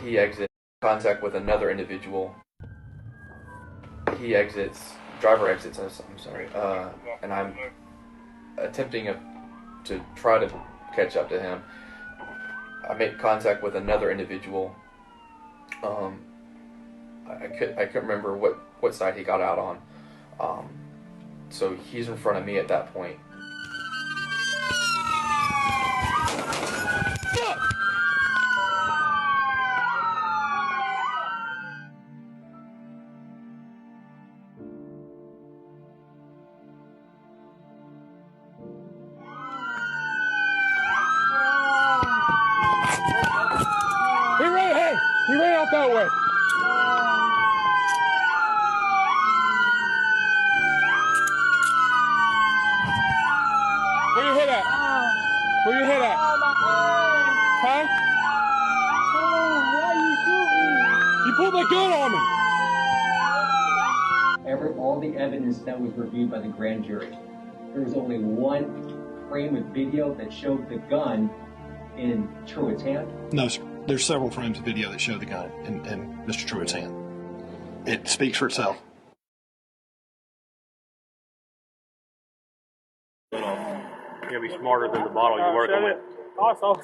He exits contact with another individual. He exits, driver exits, I'm sorry, and I'm attempting to try to catch up to him. I make contact with another individual. I couldn't remember what side he got out on. So he's in front of me at that point. He ran out that way. Where you hit at? Where you hit at? Huh? Why you shooting? You pulled that gun on me. All the evidence that was reviewed by the grand jury, there was only one frame of video that showed the gun in Truitt's hand. No, sir. There's several frames of video that show the gun in Mr. Truitt's hand. It speaks for itself. You gotta be smarter than the bottle you're working with. Awesome.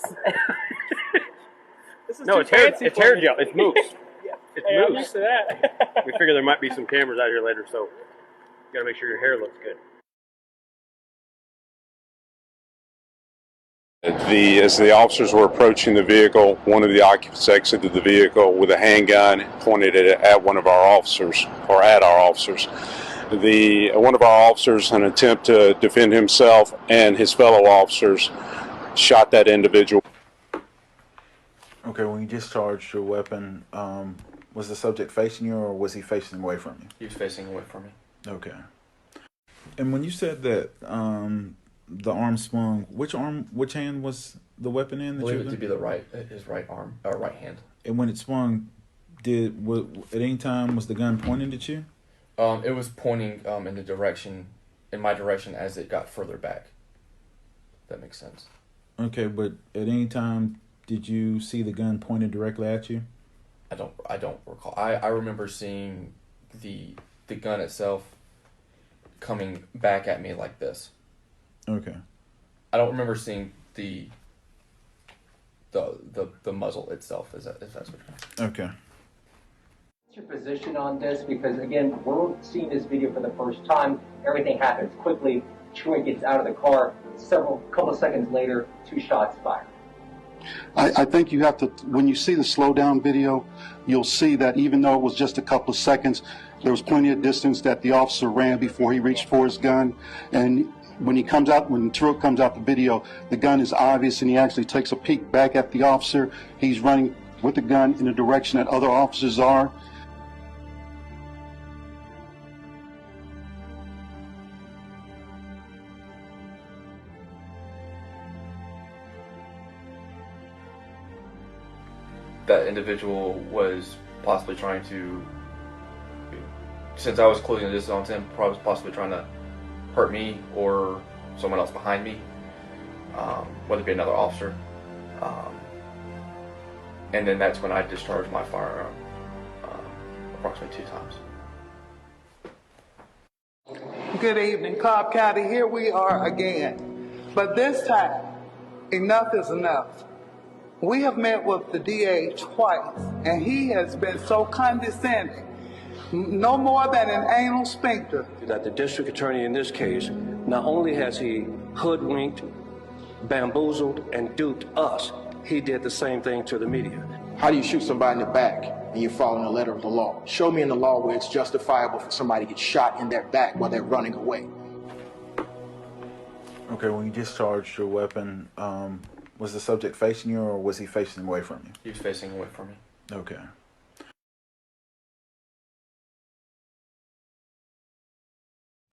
This is No, it's hair gel. It's mousse. It's Hey, I'm mousse. used to that. We figure there might be some cameras out here later, so you gotta make sure your hair looks good. As the officers were approaching the vehicle, one of the occupants exited the vehicle with a handgun, pointed it at one of our officers, or at our officers. One of our officers, in an attempt to defend himself and his fellow officers, shot that individual. Okay, when you discharged your weapon, was the subject facing you or was he facing away from you? He was facing away from me. Okay. And when you said that the arm swung, which hand was the weapon in? I believe it to be his right arm, or right hand. And when it swung, at any time was the gun pointed at you? It was pointing in my direction as it got further back. If that makes sense. Okay, but at any time did you see the gun pointed directly at you? I don't recall. I remember seeing the gun itself coming back at me like this. Okay. I don't remember seeing the muzzle itself. If that's what you're Okay. What's your position on this? Because again, we're seeing this video for the first time. Everything happens quickly. Truitt gets out of the car. Couple of seconds later, 2 shots fired. I think you have to, when you see the slow down video, you'll see that even though it was just a couple of seconds, there was plenty of distance that the officer ran before he reached for his gun. And when Truitt comes out the video, the gun is obvious and he actually takes a peek back at the officer. He's running with the gun in the direction that other officers are. That individual was possibly trying to, since I was closing the distance on him, possibly trying to hurt me or someone else behind me, whether it be another officer. And then that's when I discharged my firearm approximately 2 times. Good evening, Cobb County. Here we are again. But this time, enough is enough. We have met with the DA twice, and he has been so condescending, no more than an anal sphincter. That the district attorney in this case, not only has he hoodwinked, bamboozled, and duped us, he did the same thing to the media. How do you shoot somebody in the back and you're following the letter of the law? Show me in the law where it's justifiable for somebody to get shot in their back while they're running away. Okay, when you discharged your weapon, was the subject facing you or was he facing away from you? He was facing away from me. Okay.